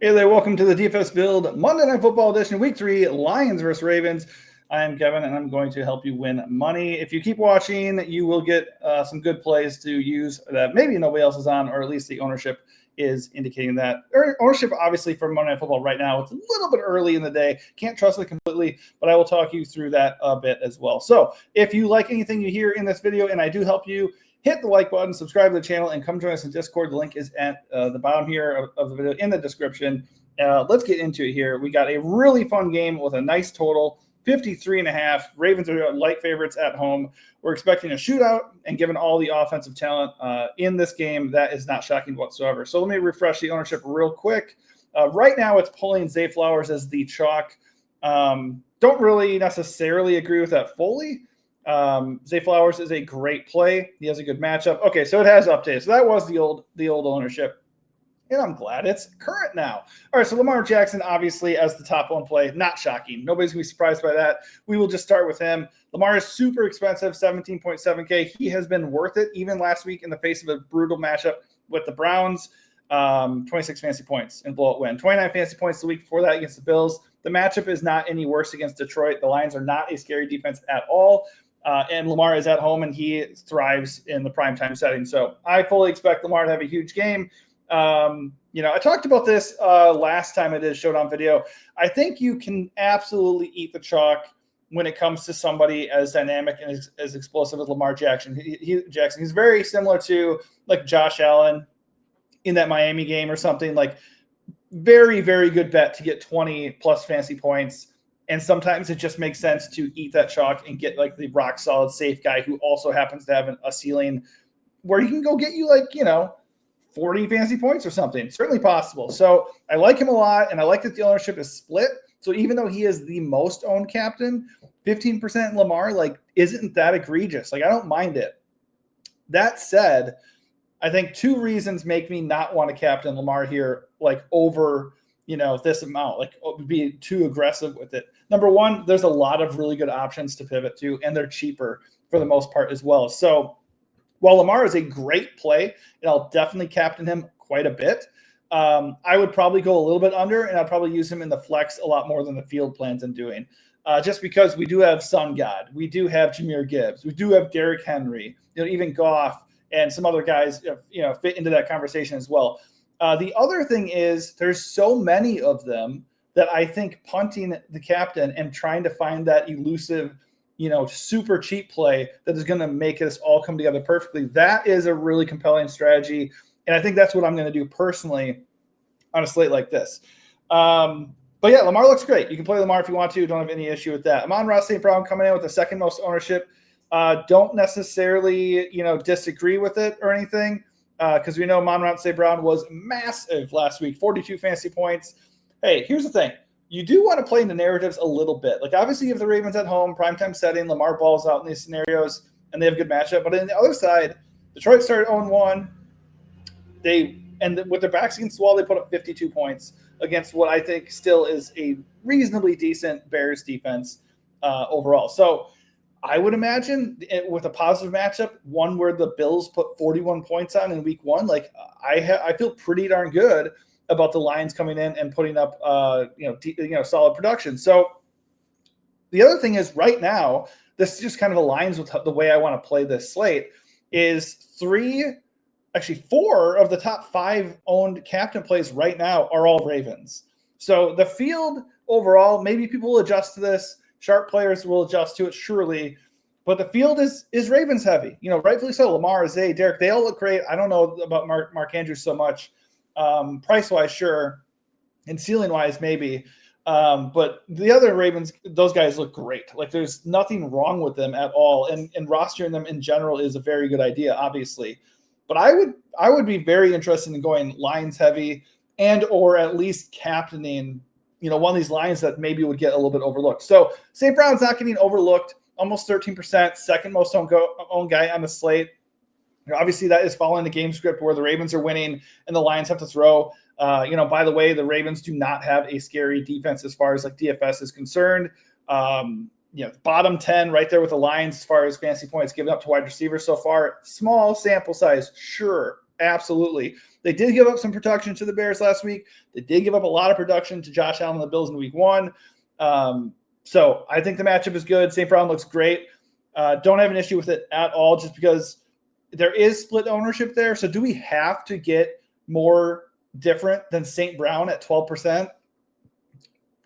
Hey there, welcome to the DFS Build Monday Night Football Edition, Week 3, Lions versus Ravens. I am Kevin, and I'm going to help you win money. If you keep watching, you will get some good plays to use that maybe nobody else is on, or at least the ownership is indicating that. Ownership, obviously, for Monday Night Football right now, it's a little bit early in the day. Can't trust it completely, but I will talk you through that a bit as well. So if you like anything you hear in this video, and I do help you, hit the like button, subscribe to the channel, and come join us in Discord. The link is at the bottom here of the video in the description. Let's get into it here. We got a really fun game with a nice total, 53.5. Ravens are light favorites at home. We're expecting a shootout, and given all the offensive talent in this game, that is not shocking whatsoever. So let me refresh the ownership real quick. Right now, it's pulling Zay Flowers as the chalk. Don't really necessarily agree with that fully. Zay Flowers is a great play. He has a good matchup. Okay, so it has updated. So that was the old ownership, and I'm glad it's current now. All right, so Lamar Jackson, obviously, as the top one play, not shocking. Nobody's going to be surprised by that. We will just start with him. Lamar is super expensive, 17.7K. He has been worth it even last week in the face of a brutal matchup with the Browns. 26 fantasy points in blowout win. 29 fantasy points the week before that against the Bills. The matchup is not any worse against Detroit. The Lions are not a scary defense at all. And Lamar is at home, and he thrives in the primetime setting. So I fully expect Lamar to have a huge game. I talked about this last time I did a Showdown video. I think you can absolutely eat the chalk when it comes to somebody as dynamic and as explosive as Lamar Jackson. He's very similar to like Josh Allen in that Miami game or something. Like very, very good bet to get 20 plus fantasy points. And sometimes it just makes sense to eat that chalk and get like the rock solid safe guy who also happens to have a ceiling where he can go get you 40 fantasy points or something. Certainly possible. So I like him a lot, and I like that the ownership is split. So even though he is the most owned captain, 15% Lamar isn't that egregious. I don't mind it. That said, I think two reasons make me not want to captain Lamar here, over this amount, be too aggressive with it. Number one, there's a lot of really good options to pivot to, and they're cheaper for the most part as well. So while Lamar is a great play, and I'll definitely captain him quite a bit, I would probably go a little bit under, and I'd probably use him in the flex a lot more than the field plans I'm doing. Just because we do have Sun God, we do have Jahmyr Gibbs, we do have Derrick Henry, even Goff, and some other guys, fit into that conversation as well. The other thing is there's so many of them that I think punting the captain and trying to find that elusive, super cheap play that is going to make us all come together perfectly, that is a really compelling strategy. And I think that's what I'm going to do personally on a slate like this. But yeah, Lamar looks great. You can play Lamar if you want to. Don't have any issue with that. Amon-Ra St. Brown coming in with the second most ownership. Don't necessarily, disagree with it or anything, because we know Amon-Ra St. Brown was massive last week, 42 fantasy points. Hey, here's the thing. You do want to play in the narratives a little bit. Obviously, you have the Ravens at home, primetime setting, Lamar balls out in these scenarios, and they have a good matchup. But on the other side, Detroit started 0-1. With their backs against the wall, they put up 52 points against what I think still is a reasonably decent Bears defense overall. So I would imagine with a positive matchup, one where the Bills put 41 points on in week one, I feel pretty darn good about the Lions coming in and putting up, solid production. So the other thing is right now, this just kind of aligns with the way I want to play this slate is 4 of the top 5 owned captain plays right now are all Ravens. So the field overall, maybe people will adjust to this. Sharp players will adjust to it, surely. But the field is Ravens heavy. Rightfully so. Lamar, Zay, Derek, they all look great. I don't know about Mark Andrews so much. Price-wise, sure. And ceiling-wise, maybe. But the other Ravens, those guys look great. There's nothing wrong with them at all. And rostering them in general is a very good idea, obviously. But I would be very interested in going Lions heavy and or at least captaining, one of these lines that maybe would get a little bit overlooked. So St. Brown's not getting overlooked, almost 13%, second most owned guy on the slate. Obviously, that is following the game script where the Ravens are winning and the Lions have to throw. By the way, the Ravens do not have a scary defense as far as DFS is concerned. Bottom 10 right there with the Lions as far as fantasy points given up to wide receivers so far. Small sample size, sure, absolutely. They did give up some production to the Bears last week. They did give up a lot of production to Josh Allen and the Bills in week 1. So I think the matchup is good. St. Brown looks great. Don't have an issue with it at all just because there is split ownership there. So do we have to get more different than St. Brown at 12%?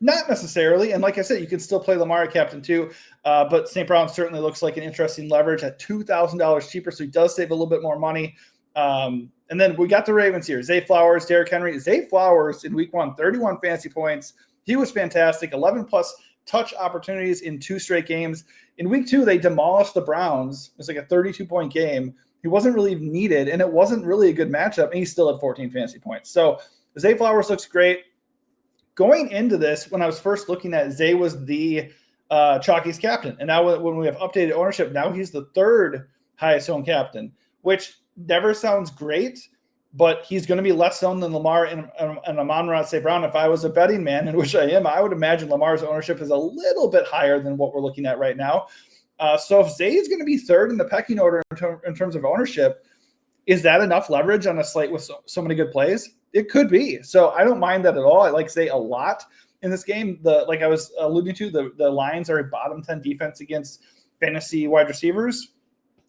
Not necessarily. And like I said, you can still play Lamar at captain too. But St. Brown certainly looks like an interesting leverage at $2,000 cheaper. So he does save a little bit more money. And then we got the Ravens here. Zay Flowers, Derrick Henry. Zay Flowers in week 1, 31 fantasy points. He was fantastic. 11 plus touch opportunities in 2 straight games. In week 2, they demolished the Browns. It was like a 32-point game. He wasn't really needed, and it wasn't really a good matchup, and he still had 14 fantasy points. So Zay Flowers looks great. Going into this, when I was first looking at it, Zay was the Chalky's captain. And now when we have updated ownership, now he's the 3rd highest owned captain, which never sounds great, but he's going to be less owned than Lamar and Amon-Ra St. Brown. If I was a betting man, in which I am, I would imagine Lamar's ownership is a little bit higher than what we're looking at right now. So if Zay is going to be 3rd in the pecking order in terms of ownership, is that enough leverage on a slate with so many good plays? It could be. So I don't mind that at all. I like Zay a lot in this game. Like I was alluding to, the Lions are a bottom 10 defense against fantasy wide receivers.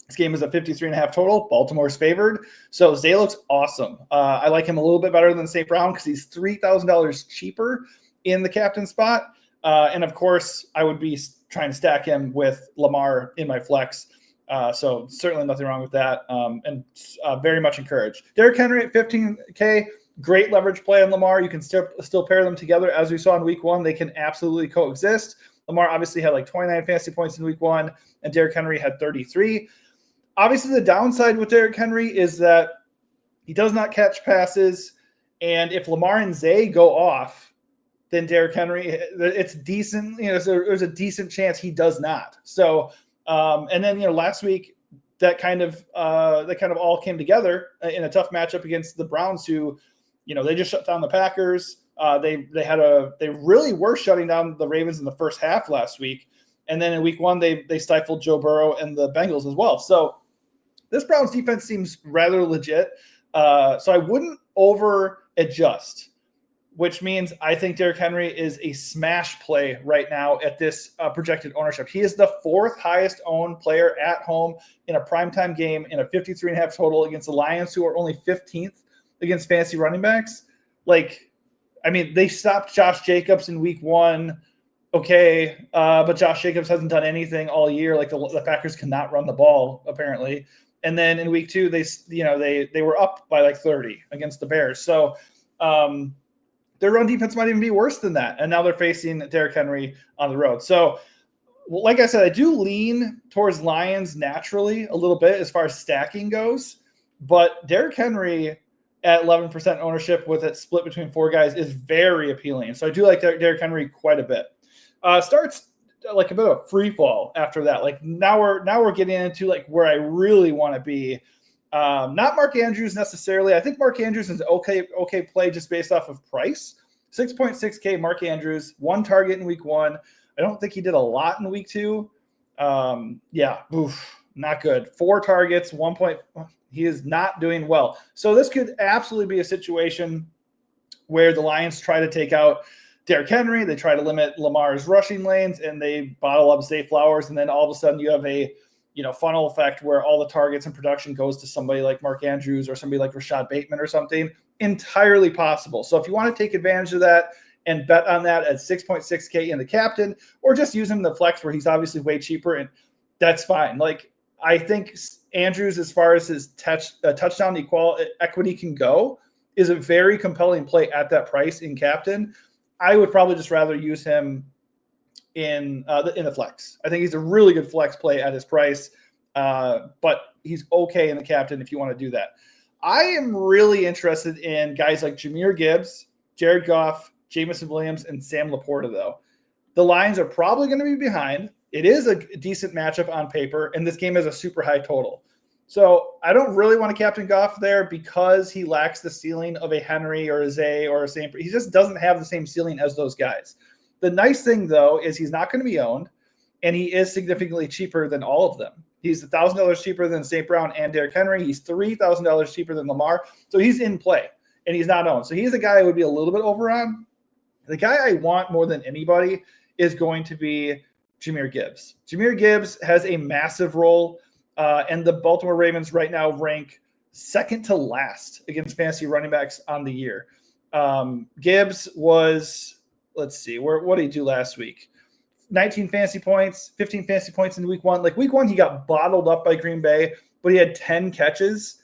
This game is a 53.5 total. Baltimore's favored. So Zay looks awesome. I like him a little bit better than St. Brown because he's $3,000 cheaper in the captain spot. And of course, I would be trying to stack him with Lamar in my flex. So certainly nothing wrong with that. And very much encouraged. Derrick Henry at $15K, great leverage play on Lamar. You can still pair them together. As we saw in week 1, they can absolutely coexist. Lamar obviously had like 29 fantasy points in week 1, and Derrick Henry had 33. Obviously, the downside with Derrick Henry is that he does not catch passes. And if Lamar and Zay go off, then Derrick Henry, it's decent. There's a decent chance he does not. So, and then last week that kind of all came together in a tough matchup against the Browns, who, they just shut down the Packers. They really were shutting down the Ravens in the first half last week, and then in week 1 they stifled Joe Burrow and the Bengals as well. So this Browns defense seems rather legit. So I wouldn't over adjust, which means I think Derrick Henry is a smash play right now at this projected ownership. He is the 4th highest owned player at home in a primetime game in a 53.5 total against the Lions, who are only 15th against fantasy running backs. They stopped Josh Jacobs in week 1. Okay. But Josh Jacobs hasn't done anything all year. The Packers cannot run the ball apparently. And then in week 2, they were up by 30 against the Bears. So, their run defense might even be worse than that. And now they're facing Derrick Henry on the road. So, like I said, I do lean towards Lions naturally a little bit as far as stacking goes. But Derrick Henry at 11% ownership with it split between 4 guys is very appealing. So I do like Derrick Henry quite a bit. Starts like a bit of a free fall after that. Now we're getting into where I really want to be. Not Mark Andrews necessarily. I think Mark Andrews is okay play just based off of price. 6.6K Mark Andrews, 1 target in week 1. I don't think he did a lot in week 2. Not good. 4 targets, 1 point. He is not doing well. So this could absolutely be a situation where the Lions try to take out Derrick Henry. They try to limit Lamar's rushing lanes, and they bottle up Zay Flowers, and then all of a sudden you have a funnel effect where all the targets and production goes to somebody like Mark Andrews or somebody like Rashad Bateman or something. Entirely possible. So if you want to take advantage of that and bet on that at 6.6K in the captain, or just use him in the flex where he's obviously way cheaper, and that's fine. I think Andrews, as far as his touchdown equity can go, is a very compelling play at that price in captain. I would probably just rather use him in the flex. I think he's a really good flex play at his price, but he's okay in the captain if you want to do that. I am really interested in guys like Jahmyr Gibbs, Jared Goff, Jameson Williams, and Sam Laporta, though. The Lions are probably going to be behind. It is a decent matchup on paper, and this game has a super high total. So I don't really want to captain Goff there because he lacks the ceiling of a Henry or a Zay or a St. He just doesn't have the same ceiling as those guys. The nice thing, though, is he's not going to be owned, and he is significantly cheaper than all of them. He's $1,000 cheaper than St. Brown and Derrick Henry. He's $3,000 cheaper than Lamar. So he's in play, and he's not owned. So he's a guy I would be a little bit over on. The guy I want more than anybody is going to be Jahmyr Gibbs. Jahmyr Gibbs has a massive role, and the Baltimore Ravens right now rank second to last against fantasy running backs on the year. Gibbs was, let's see, what did he do last week? 19 fantasy points, 15 fantasy points in week one. Like week one, he got bottled up by Green Bay, but he had 10 catches.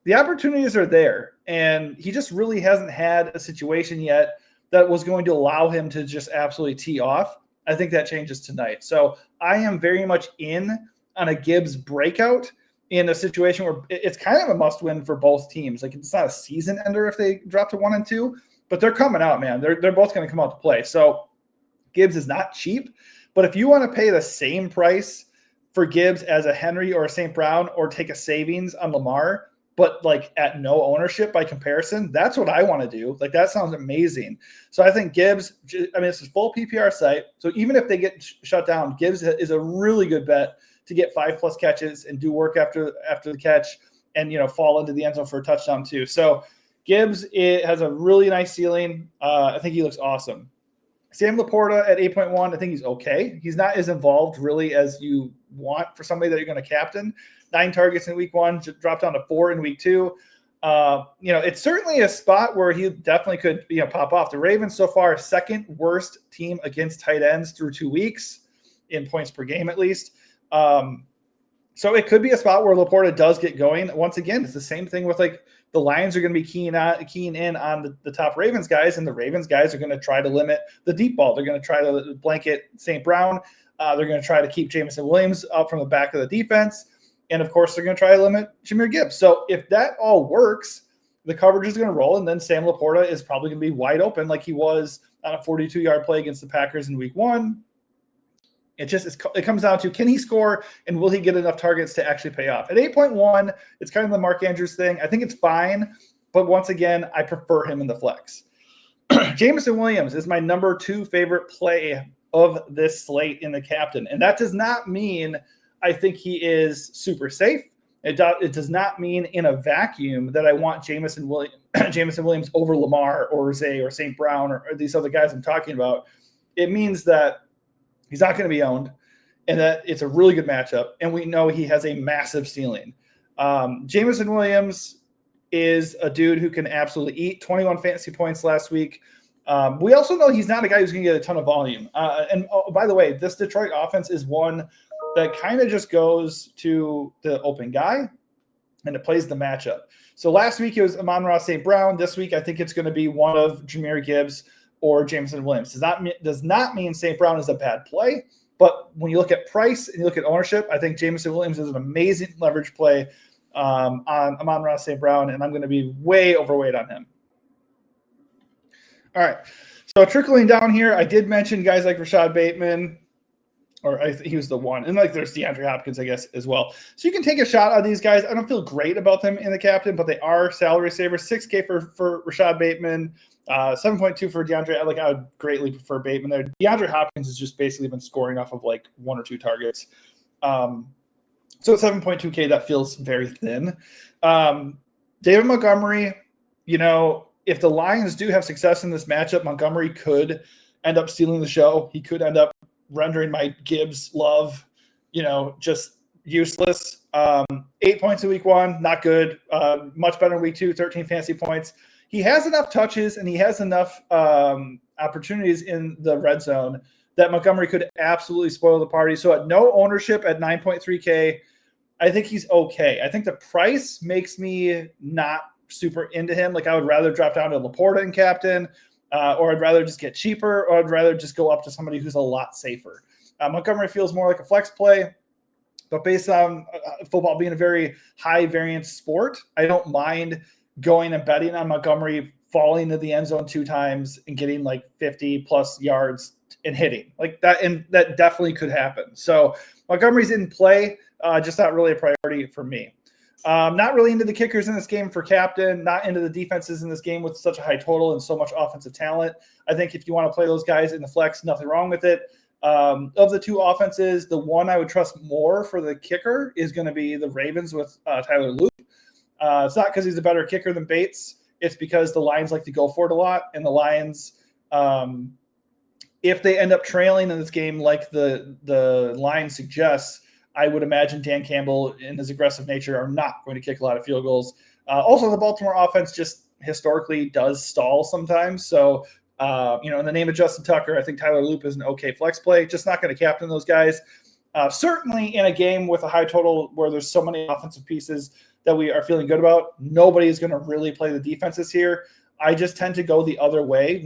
The opportunities are there, and he just really hasn't had a situation yet that was going to allow him to just absolutely tee off. I think that changes tonight. So I am very much in on a Gibbs breakout in a situation where it's kind of a must-win for both teams. Like it's not a season ender if they drop to 1-2, but they're coming out, man. They're both going to come out to play. So Gibbs is not cheap, but if you want to pay the same price for Gibbs as a Henry or a St. Brown, or take a savings on Lamar, but like at no ownership by comparison, that's what I want to do. Like that sounds amazing. So I think Gibbs, I mean, this is full PPR site. So even if they get shut down, Gibbs is a really good bet to get 5+ catches and do work after the catch and, fall into the end zone for a touchdown too. So Gibbs, it has a really nice ceiling. I think he looks awesome. Sam Laporta at 8.1, I think he's okay. He's not as involved really as you want for somebody that you're going to captain. 9 targets in week 1, dropped down to 4 in week 2. It's certainly a spot where he definitely could pop off. The Ravens so far, second worst team against tight ends through 2 weeks in points per game at least. So it could be a spot where Laporta does get going. Once again, it's the same thing with like the Lions are going to be keying in on the top Ravens guys, and the Ravens guys are going to try to limit the deep ball. They're going to try to blanket St. Brown. They're going to try to keep Jameson Williams up from the back of the defense. And, of course, they're going to try to limit Jahmyr Gibbs. So if that all works, the coverage is going to roll, and then Sam Laporta is probably going to be wide open like he was on a 42-yard play against the Packers in week 1. It comes down to, can he score, and will he get enough targets to actually pay off? At 8.1, it's kind of the Mark Andrews thing. I think it's fine, but once again, I prefer him in the flex. Jameson Williams is my number 2 favorite play of this slate in the captain, and that does not mean I think he is super safe. It does not mean in a vacuum that I want Jameson Williams over Lamar or Zay or St. Brown or these other guys I'm talking about. It means that he's not going to be owned, and that it's a really good matchup, and we know he has a massive ceiling. Jameson Williams is a dude who can absolutely eat. 21 fantasy points last week. We also know he's not a guy who's going to get a ton of volume. By the way, this Detroit offense is one that kind of just goes to the open guy, and it plays the matchup. So last week it was Amon-Ra St. Brown. This week I think it's going to be one of Jahmyr Gibbs or Jameson Williams. Does not mean St. Brown is a bad play, but when you look at price and you look at ownership, I think Jameson Williams is an amazing leverage play on Amon-Ra St. Brown, and I'm going to be way overweight on him. All right, so trickling down here, I did mention guys like Rashad Bateman, or he was the one. And like there's DeAndre Hopkins, I guess, as well. So you can take a shot on these guys. I don't feel great about them in the captain, but they are salary savers. $6K for Rashad Bateman, 7.2 for DeAndre. I would greatly prefer Bateman there. DeAndre Hopkins has just basically been scoring off of like 1 or 2 targets. So at 7.2K, that feels very thin. David Montgomery, if the Lions do have success in this matchup, Montgomery could end up stealing the show. He could end up rendering my Gibbs love, just useless. 8 points in week 1, not good. Much better in week 2, 13 fantasy points. He has enough touches and he has enough opportunities in the red zone that Montgomery could absolutely spoil the party. So at no ownership at 9.3K, I think he's okay. I think the price makes me not super into him. Like I would rather drop down to Laporta and captain, or I'd rather just get cheaper, or I'd rather just go up to somebody who's a lot safer. Montgomery feels more like a flex play, but based on football being a very high variance sport, I don't mind going and betting on Montgomery falling into the end zone 2 times and getting like 50 plus yards and hitting like that. And that definitely could happen. So Montgomery's in play, just not really a priority for me. Not really into the kickers in this game for captain, not into the defenses in this game with such a high total and so much offensive talent. I think if you want to play those guys in the flex, nothing wrong with it. Of the two offenses, the one I would trust more for the kicker is going to be the Ravens with Tyler Loop. It's not because he's a better kicker than Bates. It's because the Lions like to go for it a lot, and the Lions, if they end up trailing in this game like the line suggests, I would imagine Dan Campbell and his aggressive nature are not going to kick a lot of field goals. Also, the Baltimore offense just historically does stall sometimes. So, in the name of Justin Tucker, I think Tyler Loop is an okay flex play. Just not going to captain those guys. Certainly in a game with a high total where there's so many offensive pieces that we are feeling good about, nobody is going to really play the defenses here. I just tend to go the other way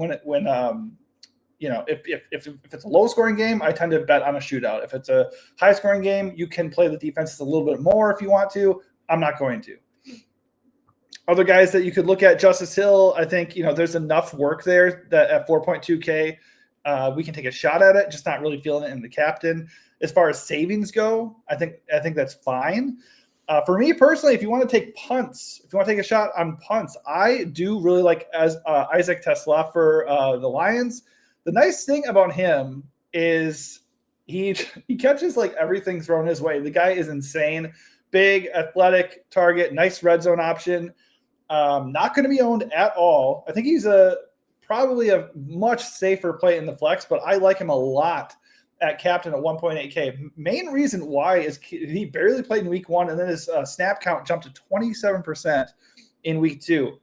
if it's a low scoring game, I tend to bet on a shootout. If it's a high scoring game, you can play the defenses a little bit more if you want to. I'm not going to. Other guys that you could look at, Justice Hill, I think, there's enough work there that at 4.2K, we can take a shot at it, just not really feeling it in the captain. As far as savings go, I think that's fine. For me personally, if you want to take punts, if you want to take a shot on punts, I do really like Isaac Tesla for the Lions. The nice thing about him is he catches like everything thrown his way. The guy is insane. Big, athletic target, nice red zone option. Not going to be owned at all. I think he's probably a much safer play in the flex, but I like him a lot at captain at 1.8K. Main reason why is he barely played in week 1, and then his snap count jumped to 27% in week 2.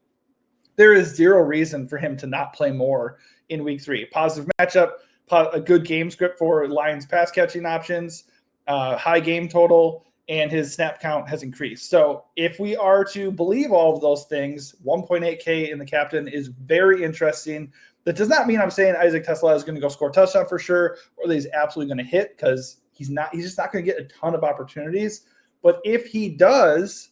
There is zero reason for him to not play more in week 3. Positive matchup, a good game script for Lions pass catching options, high game total, and his snap count has increased. So if we are to believe all of those things, 1.8K in the captain is very interesting. That does not mean I'm saying Isaac Tesla is going to go score a touchdown for sure, or that he's absolutely going to hit, because he's just not going to get a ton of opportunities. But if he does,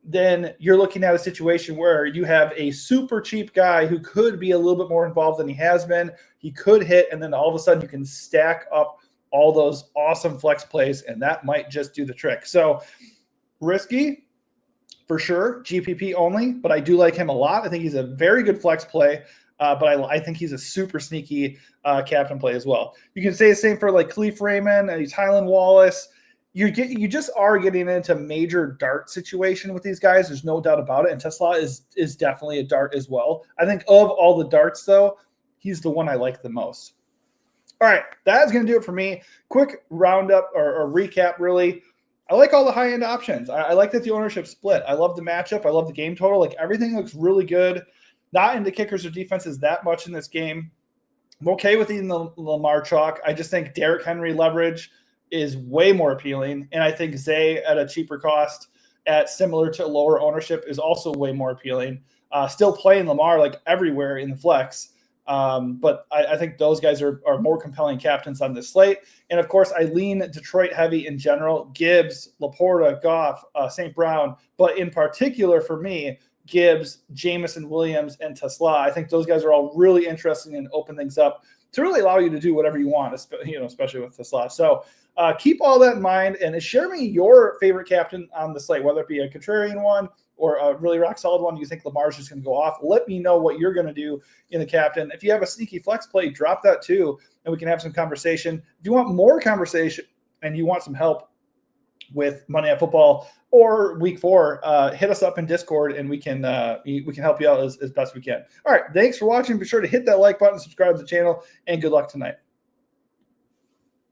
then you're looking at a situation where you have a super cheap guy who could be a little bit more involved than he has been. He could hit, and then all of a sudden you can stack up all those awesome flex plays, and that might just do the trick. So risky for sure, GPP only, but I do like him a lot. I think he's a very good flex play, but I think he's a super sneaky captain play as well. You can say the same for like Khalif Raymond, Tylan Wallace. You just are getting into major dart situation with these guys. There's no doubt about it. And Tesla is definitely a dart as well. I think of all the darts, though, he's the one I like the most. All right, that is going to do it for me. Quick roundup or recap, really. I like all the high-end options. I like that the ownership split. I love the matchup. I love the game total. Like, everything looks really good. Not into kickers or defenses that much in this game. I'm okay with eating the Lamar chalk. I just think Derrick Henry leverage is way more appealing. And I think Zay at a cheaper cost at similar to lower ownership is also way more appealing. Still playing Lamar like everywhere in the flex. But I think those guys are more compelling captains on this slate. And of course, I lean Detroit heavy in general. Gibbs, Laporta, Goff, St. Brown, but in particular for me, Gibbs, Jamison Williams, and Tesla. I think those guys are all really interesting and open things up to really allow you to do whatever you want, especially with Tesla. So keep all that in mind and share me your favorite captain on the slate, whether it be a contrarian one or a really rock solid one. You think Lamar's just going to go off? Let me know what you're going to do in the captain. If you have a sneaky flex play, drop that too, and we can have some conversation. If you want more conversation and you want some help with Monday Night Football or Week 4, hit us up in Discord and we can help you out as best we can. All right, thanks for watching. Be sure to hit that like button, subscribe to the channel, and good luck tonight.